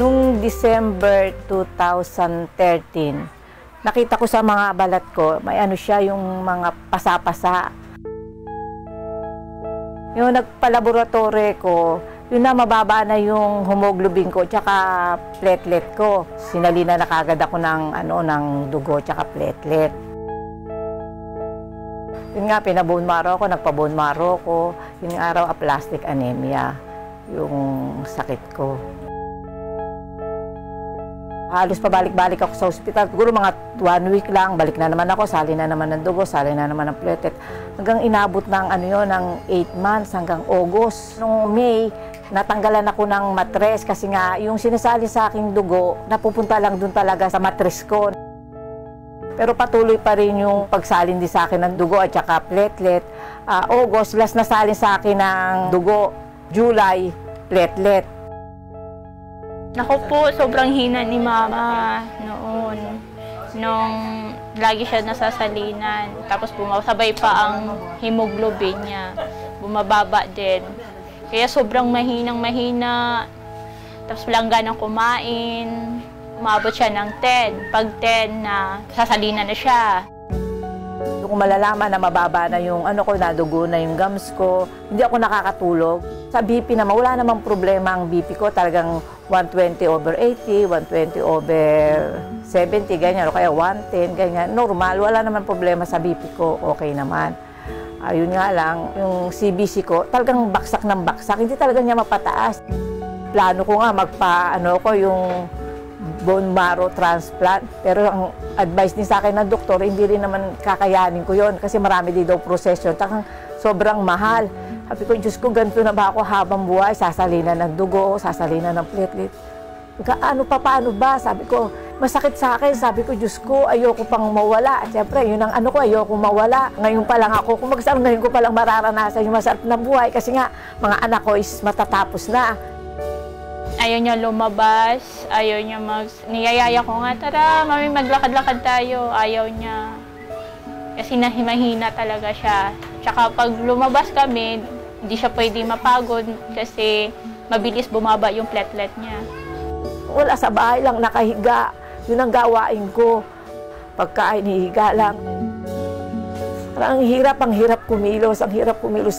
Noong December 2013, nakita ko sa mga balat ko, may ano siya, yung mga pasa-pasa. Yung nagpalaboratory ko, yun na mababa na yung hemoglobin ko tsaka platelet ko. Sinalina na kagad ako ng dugo tsaka platelet. Yun nga, pinabone marrow ko, nagpa-bone marrow ko. Yun nga raw, aplastic anemia, yung sakit ko. Halos pabalik-balik ako sa ospital. Siguro mga 1 week lang, balik na naman ako, sali na naman ng dugo, sali na naman ng platelet. Hanggang inabot ng, ng 8 months, hanggang August. Noong May, natanggalan ako ng matres kasi nga yung sinasali sa aking dugo, napupunta lang dun talaga sa matres ko. Pero patuloy pa rin yung pagsalin din sa akin ng dugo at saka platelet. August, last na salin sa akin ng dugo. July, platelet. Naku po, sobrang hina ni Mama noon. Nung lagi siya nasasalinan. Tapos sabay pa ang hemoglobin niya. Bumababa din. Kaya sobrang mahinang-mahina. Tapos walang ganang kumain. Umabot siya ng 10. Pag 10 na, sasalinan na siya. Kung malalaman na mababa na yung nadugo na yung gums ko, hindi ako nakakatulog. Sa BP naman, wala namang problema ang BP ko. Talagang 120/80, 120/70, ganyan. O kaya 110, ganyan. Normal, wala naman problema sa BP ko. Okay naman. Ayun nga lang, yung CBC ko, talagang baksak ng baksak. Hindi talaga niya mapataas. Plano ko nga yung bone marrow transplant. Pero ang advice din sa akin ng doktor, hindi rin naman kakayanin ko yon kasi marami din daw proseso. Sobrang mahal. Sabi ko, Diyos ko, ganito na ba ako habang buhay? Sasalinan ng dugo, sasalinan ng platelet. Paano ba? Sabi ko, masakit sa akin. Sabi ko, Diyos ko, ayoko pang mawala. Siyempre, yun ang ayoko mawala. Ngayon pa lang ako, ngayon ko pa lang mararanasan yung masarap na buhay. Kasi nga, mga anak ko is matatapos na. Ayaw niya lumabas, ayaw niya niyayaya ko nga, tara, mami, maglakad-lakad tayo. Ayaw niya. Kasi mahina talaga siya. Tsaka pag lumabas kami, hindi siya pwede mapagod kasi mabilis bumaba yung platelet niya. Wala, sa bahay lang nakahiga. Yun ang gawain ko. Pagkain, hihiga lang. Ang hirap kumilos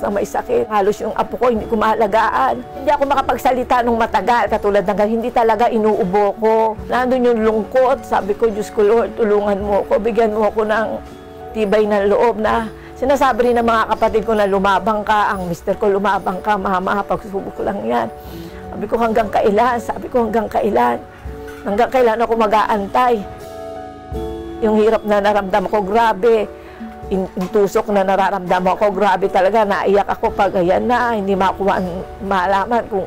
na may sakit. Halos yung apo ko, hindi ko mahalagaan. Hindi ako makapagsalita nung matagal, katulad ng hindi talaga inuubo ko. Nandun yung lungkot. Sabi ko, Diyos ko, Lord, tulungan mo ko, bigyan mo ako ng tibay ng loob na sinasabi rin ng mga kapatid ko na lumabang ka, ang mister ko lumabang ka, mama, pagsubok ko lang yan. Sabi ko, hanggang kailan? Hanggang kailan ako mag-aantay? Yung hirap na naramdam ko, grabe. Intusok na nararamdaman ko, grabe talaga, naiyak ako pag ayan na, hindi malaman kung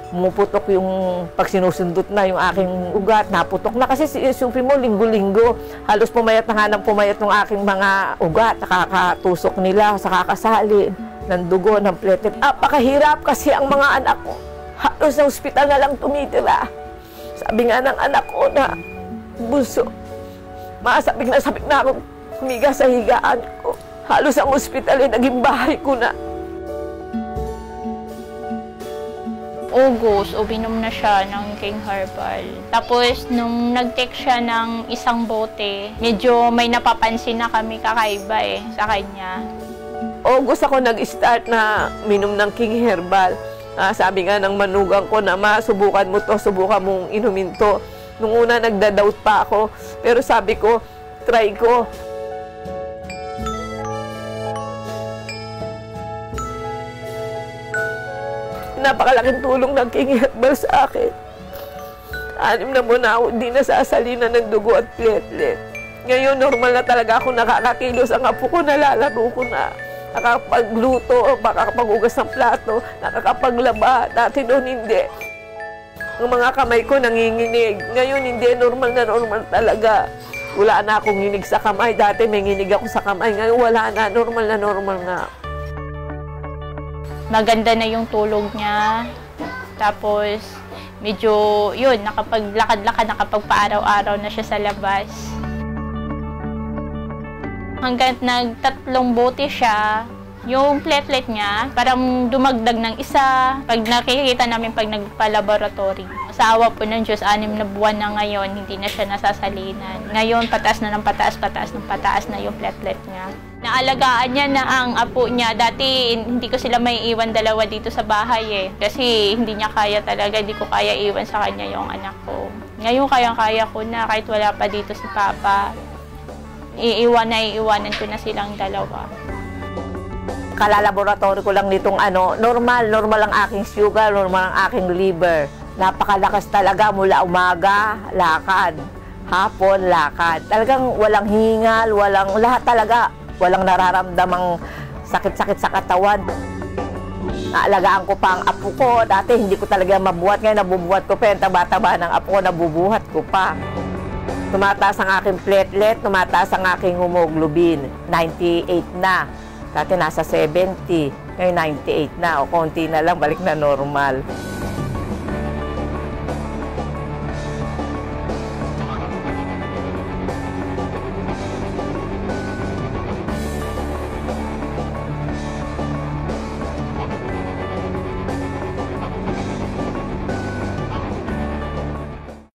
pumuputok yung pag sinusundot na yung aking ugat, naputok na kasi isipin mo, linggo-linggo, halos pumayat na nga ng pumayat ng aking mga ugat, nakakatusok nila sa kakasali ng dugo, ng platelet. Napakahirap kasi ang mga anak ko, halos sa ospital na lang tumitira. Sabi nga ng anak ko na, bunso, sabik na ako humiga sa higaan ko. Halos ang ospital naging bahay ko na. August, uminom na siya ng King Herbal. Tapos, nung nag-take siya ng isang bote, medyo may napapansin na kami kakaiba sa kanya. August ako nag-start na minom ng King Herbal. Sabi nga ng manugang ko na, subukan mo to, subukan mong inumin to. Nung una, nagda-doubt pa ako. Pero sabi ko, try ko. Napakalaking tulong ng King Herbal sa akin. 6 na buwan ako, hindi nasasalinan ng dugo at platelet. Ngayon, normal na talaga ako nakakakilos. Ang apo ko, nalalaro ko na. Nakakapagluto, makakapag-ugas ng plato, nakakapaglaba. Dati noon hindi. Ang mga kamay ko nanginginig. Ngayon, hindi. Normal na normal talaga. Wala na akong nginig sa kamay. Dati may nginig ako sa kamay. Ngayon, wala na. Normal na normal na. Maganda na yung tulog niya. Tapos, medyo, nakapaglakad-lakad, nakapagpa-araw-araw na siya sa labas. Hanggang nag-3 bote siya, Yung platelet niya, parang dumagdag ng isa. Pag nakikita namin pag nagpa-laboratory. Sa awa po ng Diyos, 6 na buwan na ngayon, hindi na siya nasasalinan. Ngayon, pataas na ng pataas, pataas ng pataas na yung platelet niya. Naalagaan niya na ang apo niya. Dati, hindi ko sila may iwan dalawa dito sa bahay eh. Kasi hindi niya kaya talaga, hindi ko kaya iwan sa kanya yung anak ko. Ngayon, kayang-kaya ko na kahit wala pa dito si Papa. Iiwanan ko na silang dalawa. Kalalaboratory ko lang nitong normal ang aking sugar, normal ang aking liver. Napakalakas talaga mula umaga, lakad. Hapon, lakad. Talagang walang hingal, lahat talaga. Walang nararamdamang sakit-sakit sa katawan. Naalagaan ko pa ang apo ko. Dati hindi ko talaga mabuhat. Ngayon nabubuhat ko pa. Yung taba-taba ng apo ko, nabubuhat ko pa. Tumataas ang aking platelet, tumataas ang aking hemoglobin. 98 na. Dati nasa 70. Ngayon 98 na. O konti na lang, balik na normal.